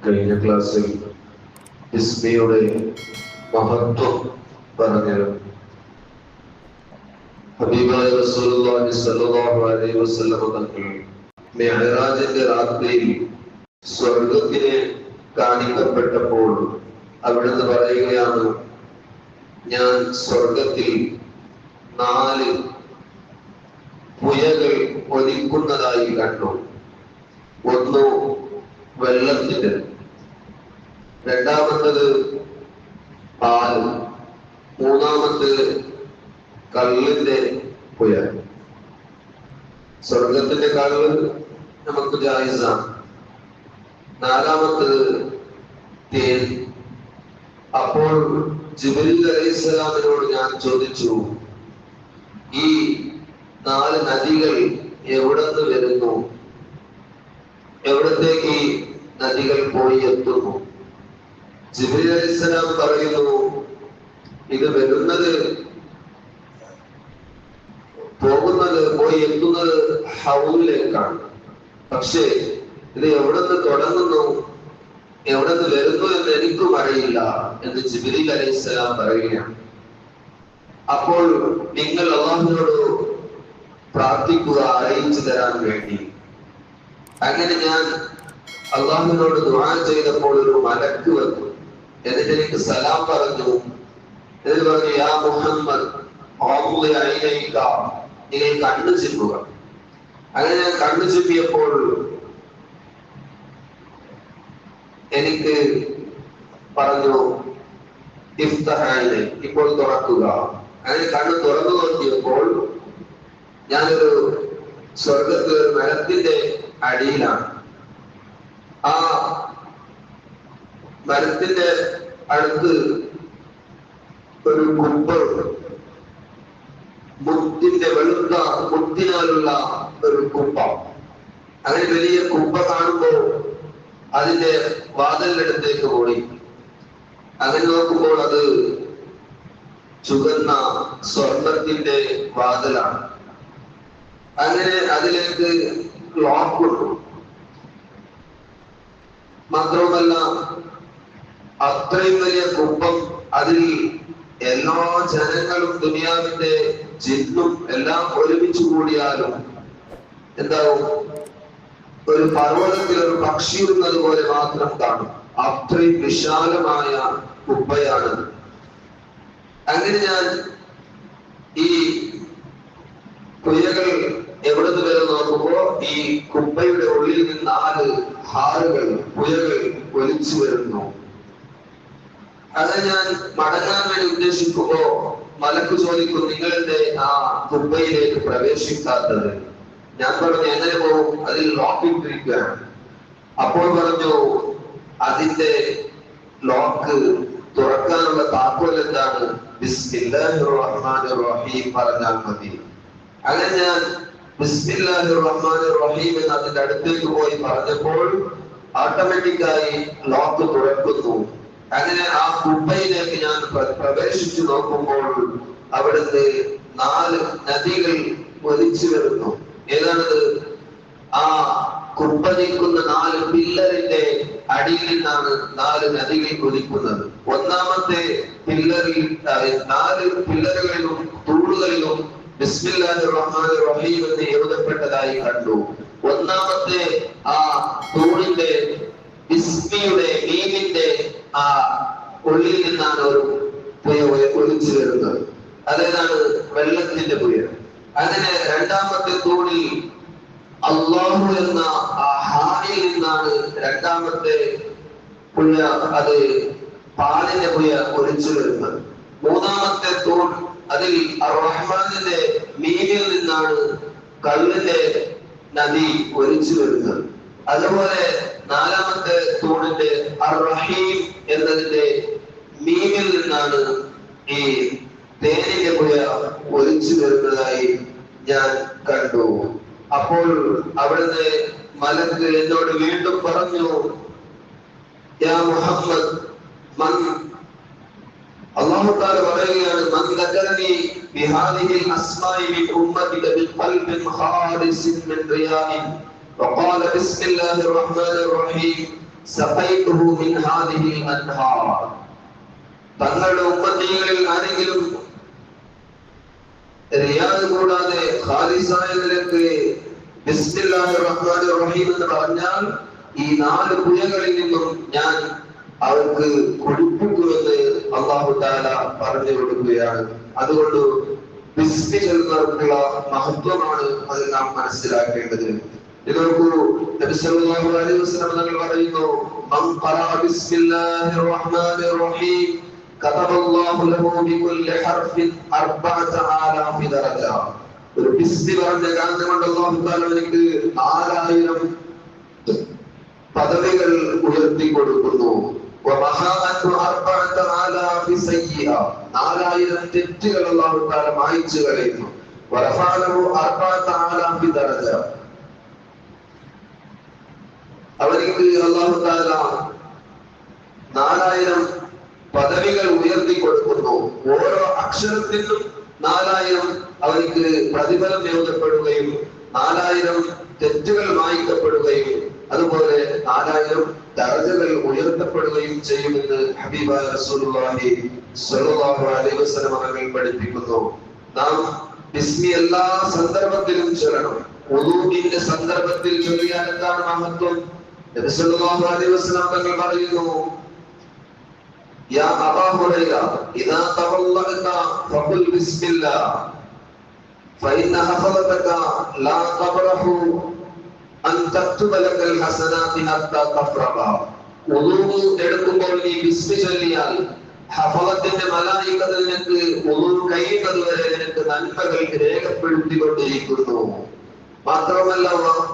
കഴിഞ്ഞ ക്ലാസ്സിൽ ഇസ്മിയുടെ മഹത്വം പറഞ്ഞിരുന്നു. ഹബീബായ റസൂലുള്ളാഹി സ്വല്ലല്ലാഹു അലൈഹി വസല്ലം തങ്ങൾ മിഅ്റാജിന്റെ രാത്രിയിൽ സ്വർഗ്ഗത്തിനെ കാണിക്കപ്പെട്ടപ്പോൾ അവിടുന്ന് പറയുകയാണ്, ഞാൻ സ്വർഗ്ഗത്തിൽ 4 പുഴകൾ ഒലിക്കുന്നതായി കണ്ടു. ഒന്ന് വെള്ളത്തിന്റെ, രണ്ടാമത്തത് പാൽ, മൂന്നാമത്തത് കള്ളിന്റെ പുഴ. സ്വർഗത്തിന്റെ കള്ള് നമുക്ക് ജായിസാണ്. നാലാമത്തത് തേൻ. അപ്പോൾ ജിബ്രീൽ അലൈഹിസ്സലാമിനോട് ഞാൻ ചോദിച്ചു, ഈ 4 നദികൾ എവിടുന്ന് വരുന്നു? എവിടത്തേക്ക് ഈ നദികൾ പോയി എത്തുന്നു? ജിബ്രീൽ അലൈഹിസ്സലാം പറയുന്നു, ഇത് വരുന്നത്, പോകുന്നത്, പോയി എത്തുന്നത് ഹൗലിലേക്കാണ്. പക്ഷേ ഇത് എവിടുന്ന് തുടങ്ങുന്നു, എവിടുന്ന് വരുന്നു എന്ന് എനിക്കും അറിയില്ല എന്ന് ജിബ്രീൽ അലൈഹിസ്സലാം പറയുകയാണ്. അപ്പോൾ നിങ്ങൾ അല്ലാഹുവിനോട് പ്രാർത്ഥിക്കുക, അറിയിച്ചു തരാൻ വേണ്ടി. അങ്ങനെ ഞാൻ അല്ലാഹുവിനോട് ദുആ ചെയ്തപ്പോൾ ഒരു മലക്ക് വന്നു. എന്നിട്ട് എനിക്ക് സലാം പറഞ്ഞു. എന്നിട്ട് പറഞ്ഞു, യാ മുഹമ്മദ് നിങ്ങൾ കണ്ണു ചിമ്മുക. അങ്ങനെ ഞാൻ കണ്ണു ചിമ്മിയപ്പോൾ എനിക്ക് പറഞ്ഞു, ഇഫ്തഹായിനെ, ഇപ്പോൾ തുറക്കുക. അങ്ങനെ കണ്ണ് തുറന്നു നോക്കിയപ്പോൾ ഞാനൊരു സ്വർഗത്തിലെ ഒരു മരത്തിന്റെ അടിയിലാണ്. ആ മരത്തിന്റെ അടുത്ത് ഒരു കുമ്പറുണ്ട്. മുത്തിന്റെ വെളുത്ത മുത്തിനാലുള്ള ഒരു കുമ്പ. അങ്ങനെ വലിയ കുമ്പ കാണുമ്പോൾ അതിന്റെ വാതിലിനടുത്തേക്ക് ഓടി. അങ്ങനെ നോക്കുമ്പോൾ അത് ചുവന്ന സ്വർണത്തിന്റെ വാതിലാണ്. അങ്ങനെ അതിലേക്ക് ലോക്കുണ്ട്. മാത്രവുമല്ല, അത്രയും വലിയ കുമ്പം, അതിൽ എല്ലാ ജനങ്ങളും ദുനിയാവിന്റെ ജിന്നും എല്ലാം ഒരുമിച്ച് കൂടിയാലും എന്താവും, ഒരു പർവ്വതത്തിൽ ഒരു പക്ഷി ഇരുന്നത് പോലെ മാത്രം കാണും. അത്രയും വിശാലമായ കുബ്ബയാണ്. അങ്ങനെ ഞാൻ ഈ പുഴകൾ എവിടുന്ന് വരെ നോക്കുമ്പോ ഈ കുബ്ബയുടെ ഉള്ളിൽ നിന്ന് 4 ഹാറുകൾ, പുഴകൾ ഒലിച്ചു വരുന്നു. അത് ഞാൻ മടങ്ങാൻ വേണ്ടി ഉദ്ദേശിക്കുമ്പോ മലക്ക് ചോദിക്കും, നിങ്ങളുടെ ആ കുബ്ബയിലേക്ക് പ്രവേശിക്കാത്തത്? ഞാൻ പറഞ്ഞു, എങ്ങനെ പോകും? അതിൽ ലോക്കിട്ടിരിക്കുകയാണ്. അപ്പോൾ പറഞ്ഞു, അതിന്റെ ലോക്ക് തുറക്കാനുള്ള താക്കോൽ എന്താണ്? ബിസ്മില്ലാഹിർ റഹ്മാനിർ റഹീം പറഞ്ഞാൽ മതി. അങ്ങനെ ഞാൻ ബിസ്മില്ലാഹിർ റഹ്മാനിർ റഹീം എന്ന് അതിന്റെ അടുത്തേക്ക് പോയി പറഞ്ഞപ്പോൾ ഓട്ടോമാറ്റിക്കായി ലോക്ക് തുറക്കുന്നു. അങ്ങനെ ആ കുബ്ബയിലേക്ക് ഞാൻ പ്രവേശിച്ചു നോക്കുമ്പോൾ അവിടുന്ന് 4 നദികൾ ഒലിച്ചു വരുന്നു. ഏതാണത്? ആ കുബ്ബ നിൽക്കുന്ന 4 പില്ലറിന്റെ അടിയിൽ നിന്നാണ് 4 നദികൾ ഒലിക്കുന്നത്. ഒന്നാമത്തെ പില്ലറിൽ 4 പില്ലറുകളിലും തൂണുകളിലും ബിസ്മില്ലാഹിർ റഹ്മാനിർ റഹീം എന്ന് എഴുതപ്പെട്ടതായി കണ്ടു. ഒന്നാമത്തെ ആ തൂണിന്റെ ഇസ്മിയുടെ മീമിന്റെ ആ ഉള്ളിൽ നിന്നാണ് ഒരു പുഴ ഒലിച്ചു വരുന്നത്. അതേതാണ്? വെള്ളത്തിന്റെ പുഴ. അങ്ങനെ രണ്ടാമത്തെ തൂണിൽ അല്ലാഹു എന്ന ആ ഹായിൽ നിന്നാണ് രണ്ടാമത്തെ പുഴ, അത് പാലിന്റെ പുഴ ഒലിച്ചു വരുന്നത്. മൂന്നാമത്തെ തൂൺ, അതിൽ റഹ്മാനിന്റെ മീനിൽ നിന്നാണ് കള്ളിന്റെ നദി ഒലിച്ചു വരുന്നത്. അതുപോലെ 4ാമത്തെ തൂണിന്റെ റഹീം എന്നതിന്റെ മീനിൽ നിന്നാണ് ഈ തേനിന്റെ പുഴ ഒലിച്ചു വരുന്നതായി ഞാൻ കണ്ടു. അപ്പോൾ അവിടുന്ന് മലക്ക് എന്നോട് വീണ്ടും പറഞ്ഞു, യാ മുഹമ്മദ്, അല്ലാഹു തആല പറയുകയാണ്, മൻ ദക്കറനി ബിഹാദിഹിൽ അസ്മാഇ മിൻ ഉമ്മതിക ബിഖൽബിൻ ഖാലിസിൻ മിൻ റിയാഇൻ വഖാല ബിസ്മില്ലാഹിർ റഹ്മാനിർ റഹീം സഖൈതുഹു മിൻ ഹാദിഹിൽ അൻഹാർ. തങ്ങളുടെ ഉമ്മത്തികളിൽ ആരെങ്കിലും റിയാദ് കൂടാതെ ഖാലിസായ നിലക്ക് ബിസ്മില്ലാഹിർ റഹ്മാനിർ റഹീം എന്ന് പറഞ്ഞാൽ ഈ 4 പുഴകളിൽ നിന്നും ഞാൻ അവർക്ക് കുടിപ്പിക്കുമെന്ന് അല്ലാഹു തആല പറഞ്ഞു കൊടുക്കുകയാണ്. അതുകൊണ്ട് ബിസ്മി ചൊല്ലുന്നവർക്കുള്ള മഹത്വമാണ് അത് നാം മനസ്സിലാക്കേണ്ടത്. ഇതൊരു നബി സല്ലല്ലാഹു അലൈഹി വസല്ലം തങ്ങൾ പറയുന്നു, മൻ ഖറഅ ബിസ്മില്ലാഹിർ റഹ്മാനിർ റഹീം കതബല്ലാഹു ലഹു ബികുല്ലി ഹർഫിൻ 4000 ദറജ. ഒരു ബിസ്മി പറഞ്ഞ കാരണം കൊണ്ട് അല്ലാഹു തആല എനിക്ക് 4000 പദവികൾ ഉയർത്തി കൊടുക്കുന്നു. 4000 തെറ്റുകൾ അല്ലാഹു തആല മായ്ച്ചു കളയുന്നു. അവർക്ക് അല്ലാഹു തആല 4000 പദവികൾ ഉയർത്തി കൊടുക്കുന്നു. ഓരോ അക്ഷരത്തിനും 4000 അവർക്ക് പ്രതിഫലം എഴുതപ്പെടുകയും 4000 തെറ്റുകൾ മായ്ക്കപ്പെടുകയും അതുപോലെ 4000 ദർജകൾ ഉയർത്തപ്പെടുകയും ചെയ്യുമെന്ന് ഹബീബായ റസൂലുള്ളാഹി സ്വല്ലല്ലാഹു അലൈഹി വസല്ലം തങ്ങൾ പഠിപ്പിക്കുന്നു. നാം ബിസ്മി എല്ലാ സന്ദർഭത്തിലും ചൊല്ലണം. വുദൂഇന്റെ സന്ദർഭത്തിൽ ചൊല്ലിയാൽ എന്താണ് മഹത്വം? നബി സല്ലല്ലാഹു അലൈഹി വസല്ലം തങ്ങൾ പറയുന്നു, യാ അബാ ഹുറൈറ ഇദാ തവല്ലഅത ഫഖുൽ ബിസ്മില്ലാഹ് ഫഇന്ന ഹഫളതക ലാ തബ്റഹു അൻ തക്തുബ ലകൽ ഹസനാതി ഹത്താ തഫ്റഗ. വുദൂ എടുക്കുമ്പോൾ നീ ബിസ്മി ചൊല്ലിയാൽ ഹഫളത്തിന്റെ മലായികകൾ നിനക്ക് വുദൂ കഴിയുന്നത് വരെ നിനക്ക് നന്മകൾ രേഖപ്പെടുത്തിക്കൊണ്ടിരിക്കുന്നു. മാത്രമല്ല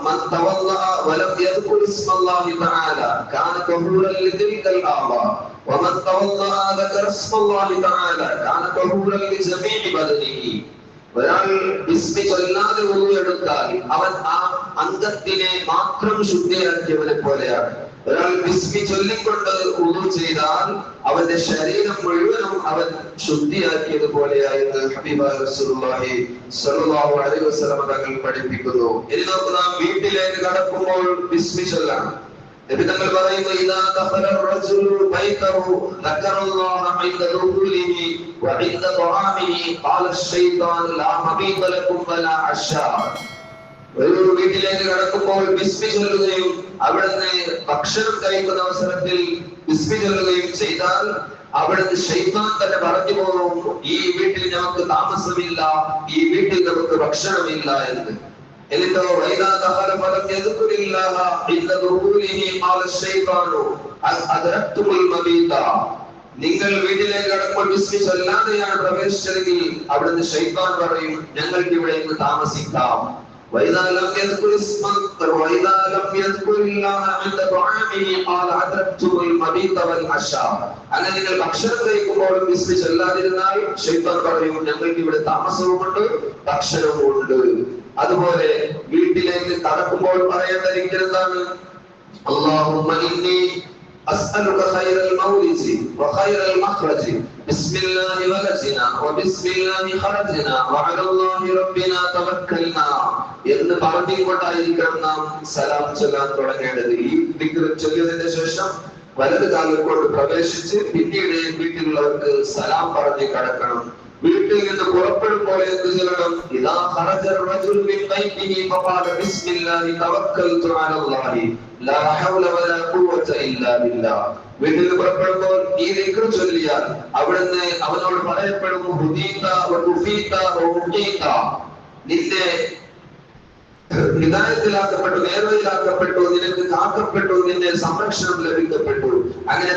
മൻ തവല്ലഅ വലം യദ്കുർ ഇസ്മല്ലാഹി തആല കാന ഖബൂറൻ ലിതിൽകൽ ആവാ വമൻ തവല്ലഅ ദകറ ഇസ്മല്ലാഹി തആല കാന ഖബൂറൻ ലിജമീഇ ബദനിഹി. ഒരാൾ ബിസ്മി ചൊല്ലാതെ വുദൂ എടുത്താൽ അവൻ ആ അംഗത്തിനെ മാത്രം ശുദ്ധിയാക്കിയവനെ പോലെയാണ്. ഒരാൾ ബിസ്മി ചൊല്ലിക്കൊണ്ട് വുദൂ ചെയ്താൽ അവന്റെ ശരീരം മുഴുവനും അവൻ ശുദ്ധിയാക്കിയത് പോലെയായെന്ന് ഹബീബായ റസൂലുള്ളാഹി സ്വല്ലല്ലാഹു അലൈഹി വസല്ലം തങ്ങൾ പഠിപ്പിക്കുന്നു. ഇനി നമുക്ക് നാം വീട്ടിലേക്ക് കടക്കുമ്പോൾ ബിസ്മി ചൊല്ലണം. നബി തങ്ങൾ പറയുന്നു, ഇദാ ദഖല റജുലു ബൈതഹു ദക്കറല്ലാഹ ഇൻദ ദുഖൂലിഹി വഇൻദ ത്വആമിഹി ഖാല അശ്ശൈത്താനു ലാ മബീത ലക്കും വലാ അശാ. ഒരു വീട്ടിലേക്ക് കടക്കുമ്പോൾ ബിസ്മി ചൊല്ലുകയും അവിടുന്ന് ഭക്ഷണം കഴിക്കുന്ന അവസരത്തിൽ ബിസ്മി ചൊല്ലുകയും ചെയ്താൽ അവിടുന്ന് ശൈത്താൻ തന്നെ പറഞ്ഞു പോകും, ഈ വീട്ടിൽ നമുക്ക് താമസമില്ല, ഈ വീട്ടിൽ നമുക്ക് ഭക്ഷണമില്ല എന്ന്. എന്നിട്ടോ വൈദാ ദഖല ഫലം യദ്കുരില്ലാഹ ഇൻദ ദുഖൂലിഹി ഖാല അശ്ശൈത്താനു അദ്റക്തുൽ മബീത. നിങ്ങൾ വീട്ടിലേക്ക് കടക്കുമ്പോൾ ബിസ്മി ചൊല്ലാതെയാണ് പ്രവേശിച്ചതെങ്കിൽ അവിടുന്ന് ശൈത്താൻ പറയും, ഞങ്ങൾക്ക് ഇവിടെ ഇന്ന് താമസിക്കാം. وإذا لم يذكر اسم وإذا لم يذكر الله عند طعامه قال أدركتم المبيت والعشاء. അങ്ങനെ നിങ്ങൾ ഭക്ഷണം കഴിക്കുമ്പോൾ ബിസ്മി ചൊല്ലാതിരുന്നാൽ ശൈത്താൻ പറയും, ഞങ്ങൾക്ക് ഇവിടെ താമസവുമുണ്ട് ഭക്ഷണവുമുണ്ട്. അതുപോലെ വീട്ടിലേക്ക് കടക്കുമ്പോൾ പറയേണ്ട രീതി എന്താണ്? അല്ലാഹുമ്മ ഇന്നി أسألك خير المولد وخير المخرج بسم الله ولجنا وبسم الله خرجنا وعلى الله ربنا توكلنا എന്ന് പറഞ്ഞുകൊണ്ടായിരിക്കണം നാം സലാം ചൊല്ലാൻ തുടങ്ങേണ്ടത്. ഈ ദിക്ർ ചൊല്ലിയതിനു ശേഷം വലത് കാലിൽ കൊണ്ട് പ്രവേശിച്ച് പിന്നീട് വീട്ടിലുള്ളവർക്ക് സലാം പറഞ്ഞ് കടക്കണം. വീട്ടിൽ നിന്ന് പുറപ്പെടുമ്പോൾ എന്ത് ചൊല്ലണം? ഇദാ ഖറജ റജുലു മിൻ ബൈതിഹി ഫഖാല ബിസ്മില്ലാഹി തവക്കൽതു അലല്ലാഹി ലാ ഹൗല വലാ ഖുവത ഇല്ലാ ബില്ലാഹ്. വീട്ടിൽ പുറപ്പെടുമ്പോൾ ഈ ദിക്ർ ചൊല്ലിയാൽ അവിടുന്ന് അവനോട് പറയപ്പെടും, ഹുദീത വകുഫീത വഉഖീത, നിന്നെ ഹിദായത്തിലാക്കപ്പെട്ടു, നേർവഴിയിലാക്കപ്പെട്ടു, നിനക്ക് കാക്കപ്പെട്ടു, നിന്നെ സംരക്ഷണം ലഭിക്കപ്പെട്ടു. അങ്ങനെ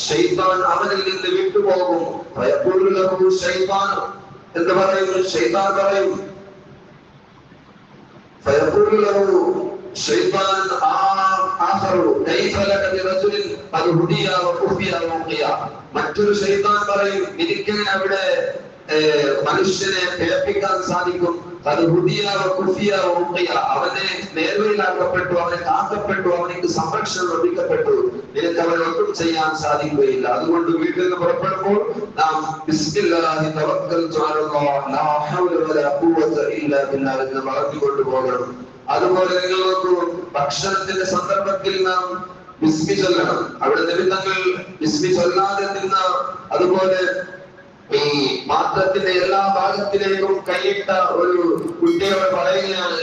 ശൈത്താൻ അവനിൽ നിന്ന് വിട്ടുപോകും. ശൈത്താൻ എന്ന് പറയുന്നു, ശൈത്താൻ പറയും, മറ്റൊരു ശൈത്താൻ പറയും, എനിക്കെങ്ങനെ അവിടെ മനുഷ്യനെ കേൾപ്പിക്കാൻ സാധിക്കും? അവനെ നേർവഴിയിലാക്കപ്പെട്ടു, അവനെ കാക്കപ്പെട്ടു, അവനക്ക് സംരക്ഷണം ലഭിക്കപ്പെട്ടു, നിനക്ക് അവനെ ഒന്നും ചെയ്യാൻ സാധിക്കുകയില്ല. അതുകൊണ്ട് വീട്ടിൽ നിന്ന് പുറപ്പെടുമ്പോൾ നാം ബിസ്മില്ലാഹി തവക്കൽതു അലല്ലാഹ് ലാ ഹൗല വലാ ഖുവത ഇല്ലാ ബില്ലാഹ് എന്ന് പറഞ്ഞുകൊണ്ട് പോകണം. അതുപോലെ നിങ്ങൾ നോക്കൂ, ഭക്ഷണത്തിന്റെ സന്ദർഭത്തിൽ നാം ബിസ്മി ചൊല്ലണം. അവിടെ നിമിത്തങ്ങൾ ബിസ്മി ചൊല്ലാതെ നിന്ന്, അതുപോലെ ഈ പാത്രത്തിന്റെ എല്ലാ ഭാഗത്തിലേക്കും കൈയിട്ട ഒരു കുട്ടിയോട് പറയുകയാണ്,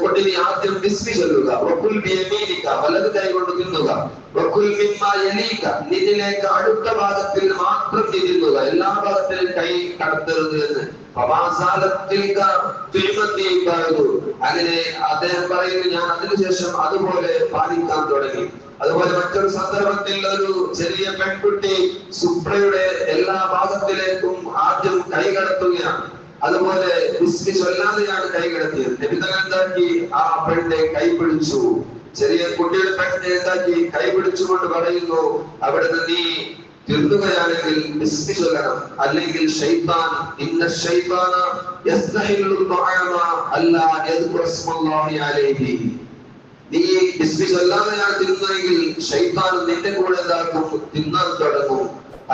കൊണ്ടിനി ആദ്യം ബിസ്മി ചൊല്ലുക, വലത് കൈ കൊണ്ട് തിന്നുക, നിന്നിലേക്ക് അടുത്ത ഭാഗത്തിൽ മാത്രം തിന്നുക, എല്ലാ ഭാഗത്തിലും കൈ കടത്തരുത് എന്ന്. അങ്ങനെ അദ്ദേഹം പറയുന്നു, ഞാൻ അതിനുശേഷം അതുപോലെ പാലിക്കാൻ തുടങ്ങി. അതുപോലെ മറ്റൊരു സന്ദർഭത്തിൽ ഒരു ചെറിയ പെൺകുട്ടി സുപ്രയുടെ എല്ലാ ഭാഗത്തിലേക്കും ആദ്യം കൈ കടത്തുകയാണ്. അതുപോലെ ബിസ്മി ചൊല്ലാതെയാണ് കൈ കടത്തിയത്. നബി തങ്ങൾ എന്താക്കി, ആ പെണ്ണെ കൈ പിടിച്ചു. ചെറിയ കുട്ടിയുടെ പെണ്ണെ എന്താക്കി, കൈ പിടിച്ചുകൊണ്ട് പറയുന്നു, അവിടുന്ന് നീ തിരുത്തുകയാണെങ്കിൽ ബിസ്മി ചൊല്ലണം, അല്ലെങ്കിൽ ശൈത്താൻ ഇന്ന ശൈത്താന യസ്തഹില്ലു തഅമ അല്ലാ യദ്കുറ ഇസ്മല്ലാഹി അലൈഹി. നീ ബിസ്മി ചൊല്ലാതെയാണ് തിന്നുന്നതെങ്കിൽ ശൈത്താൻ നിന്റെ കൂടെ എന്താക്കും, തിന്നാൻ തുടങ്ങും.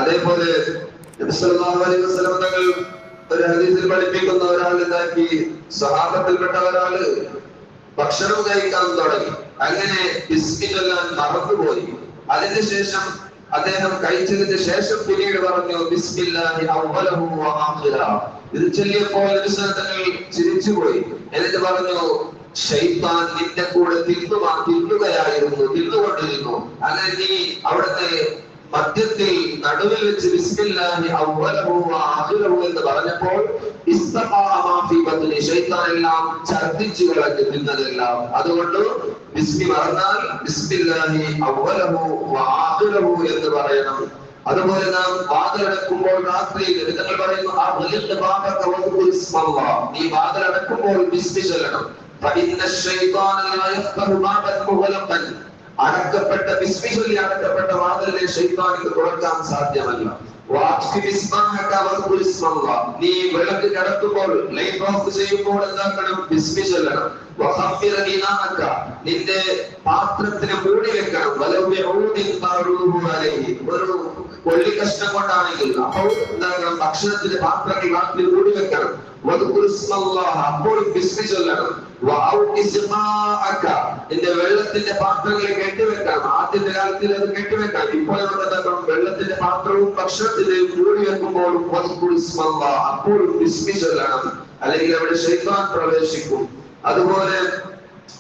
അതേപോലെ നബി സല്ലല്ലാഹു അലൈഹി വസല്ലം തങ്ങൾ ഒരു ഹദീസിൽ പഠിപ്പിക്കുന്ന, ഒരാൾ എന്താക്കി, സ്വഹാബത്തിൽപ്പെട്ട ഒരാള് ഭക്ഷണം കഴിക്കാൻ തുടങ്ങി. അങ്ങനെ ബിസ്മി ചൊല്ലാൻ മറന്നുപോയി. അതിനുശേഷം അദ്ദേഹം കഴിച്ചതിന് ശേഷം പിന്നീട് പറഞ്ഞു, ബിസ്മില്ലാഹി അവ്വലഹു വ ആഖിറഹു. ഇത് ചൊല്ലിയപ്പോൾ നബി തങ്ങൾ ചിരിച്ചുപോയി. എന്നിട്ട് പറഞ്ഞു, ശൈത്താൻ നിന്റെ കൂടെ തിന്നുകൊണ്ടിരുന്നു. അങ്ങനെ നീ അവിടുത്തെ മധ്യത്തിൽ നടുവിൽ വെച്ച് ബിസ്മില്ലാഹി അവ്വലഹു വ ആഖിറഹു എന്ന് പറഞ്ഞപ്പോൾ ശൈത്താൻ എല്ലാം ഛർദ്ദിച്ചു കളഞ്ഞു തിന്നതെല്ലാം. അതുകൊണ്ട് ബിസ്മി മറന്നാൽ ബിസ്മില്ലാഹി അവ്വലഹു വ ആഖിറഹു എന്ന് പറയണം. അതുപോലെ നാം വാതിലടക്കുമ്പോൾ രാത്രിയിൽ നിങ്ങൾ പറയുന്നു, നീ വാതിലടക്കുമ്പോൾ ബിസ്മി ചൊല്ലണം. അടക്കപ്പെട്ട ബിസ്മി ചൊല്ലി അടക്കപ്പെട്ട വാതിലിനെ ശൈത്താനിക്ക് തുറക്കാൻ സാധ്യമല്ല. നീ വിളക്ക് കിടത്തുമ്പോൾ, ലൈറ്റ് ഓഫ് ചെയ്യുമ്പോൾ എന്താക്കണം, ബിസ്മി ചൊല്ലണം. നിന്റെ പാത്രത്തിന് മൂടി വെക്കണം. ഒരു കൊള്ളി കഷ്ണം കൊണ്ടാണെങ്കിൽ അപ്പോൾ എന്താക്കണം, ഭക്ഷണത്തിന്റെ പാത്രങ്ങൾ രാത്രി മൂടി വെക്കണം. അപ്പോൾ ബിസ്മി ചൊല്ലണം. നിന്റെ വെള്ളത്തിന്റെ പാത്രങ്ങൾ കെട്ടിവെക്കണം. ആദ്യത്തെ കാലത്തിൽ അത് കെട്ടിവെക്കണം. ഇപ്പോൾ എന്താക്കണം, വെള്ളത്തിന്റെ പാത്രവും ഭക്ഷണത്തിന്റെയും മൂടി വെക്കുമ്പോഴും അപ്പോഴും ബിസ്മി ചൊല്ലണം, അല്ലെങ്കിൽ അവിടെ ശൈത്താൻ പ്രവേശിക്കും. അതുപോലെ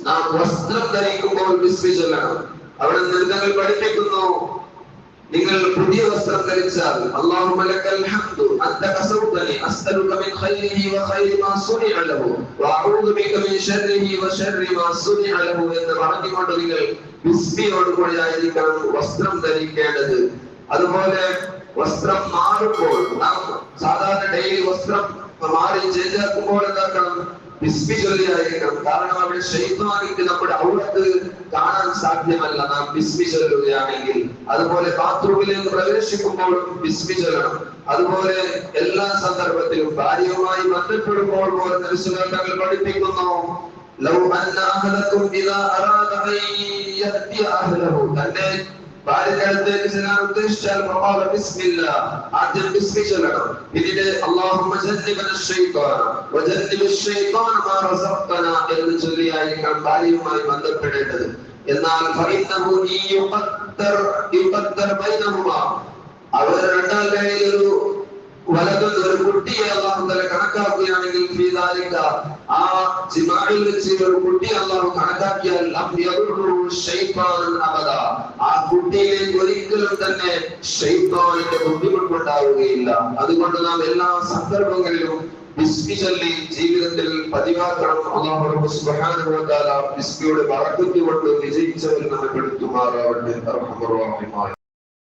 നാം വസ്ത്രം ധരിക്കുമ്പോൾ ബിസ്മി ചൊല്ലണം. അവിടെ നിങ്ങൾ പഠിപ്പിക്കുന്നു, നിങ്ങൾ പുതിയ വസ്ത്രം ധരിച്ചാൽ അല്ലാഹുമ്മ ലക്കൽ ഹംദു അൻത കസൗതനി അസ്അലുക മിൻ ഖൈരിഹി വ ഖൈരി മാ സുനിഅ ലഹു വ അഊദു ബിക മിൻ ശർരിഹി വ ശർരി മാ സുനിഅ ലഹു എന്ന് പറഞ്ഞുകൊണ്ട് നിങ്ങൾ ബിസ്മിയോട് കൂടിയായിരിക്കണം വസ്ത്രം ധരിക്കേണ്ടത്. അതുപോലെ വസ്ത്രം മാറുമ്പോൾ, നാം സാധാരണ ഡെയിലി വസ്ത്രം മാറി ചേഞ്ച് ആക്കുമ്പോൾ എന്താക്കണം, ബിസ്മി ചൊല്ലിയായിരിക്കണം. കാരണം അവിടെ ശൈത്താനിക്ക് നമ്മുടെ ഔറത്ത് കാണാൻ സാധ്യമല്ല നാം ബിസ്മി ചൊല്ലുകയാണെങ്കിൽ. അതുപോലെ ബാത്റൂമിലേക്ക് പ്രവേശിക്കുമ്പോഴും ബിസ്മി ചൊല്ലണം. അതുപോലെ എല്ലാ സന്ദർഭത്തിലും ഭാര്യയുമായി ബന്ധപ്പെടുമ്പോൾ പോലും തങ്ങൾ പഠിപ്പിക്കുന്നു, തന്റെ ഭാര്യയുടെ അടുത്തേക്ക് ചെല്ലാൻ ഉദ്ദേശിച്ചാൽ ആദ്യം ബിസ്മി ചൊല്ലണം. പിന്നീട് അല്ലാഹുമ്മ ജന്നിബന ശൈത്താന വജന്നിബ ശൈത്താന മാ റസഖ്തനാ എന്ന് ചൊല്ലിയായിരിക്കണം ഭാര്യയുമായി ബന്ധപ്പെടേണ്ടത്. എന്നാൽ ഫഇന്നഹു യുഖദ്ദർ ബൈനഹുമാ, അവർ രണ്ടാളുടെയും ഒരു വലതും ഒരു കുട്ടിയെ അല്ലാഹു തആല കണക്കാക്കുകയാണെങ്കിൽ ഫീദാലിക, ആ ജിമാഇൽ വെച്ച് ഒരു കുട്ടി അല്ലാഹു കണക്കാക്കിയാൽ ലം യദുറു ശൈത്താൻ അബദ, ആ കുട്ടിയിലേക്ക് ഒരിക്കലും തന്നെ ശൈത്താനിന്റെ ബുദ്ധിമുട്ടുണ്ടാവുകയില്ല. അതുകൊണ്ട് നാം എല്ലാ സന്ദർഭങ്ങളിലും ബിസ്മി ചൊല്ലി ജീവിതത്തിൽ പതിവാക്കണം. അല്ലാഹു സുബ്ഹാനഹു വ തആല ബിസ്മിയുടെ ബറക്കത്ത് കൊണ്ട് വിജയിച്ചവരിൽ നമ്മെ പെടുത്തുമാറാവട്ടെ. അർഹമർ റഹീമായ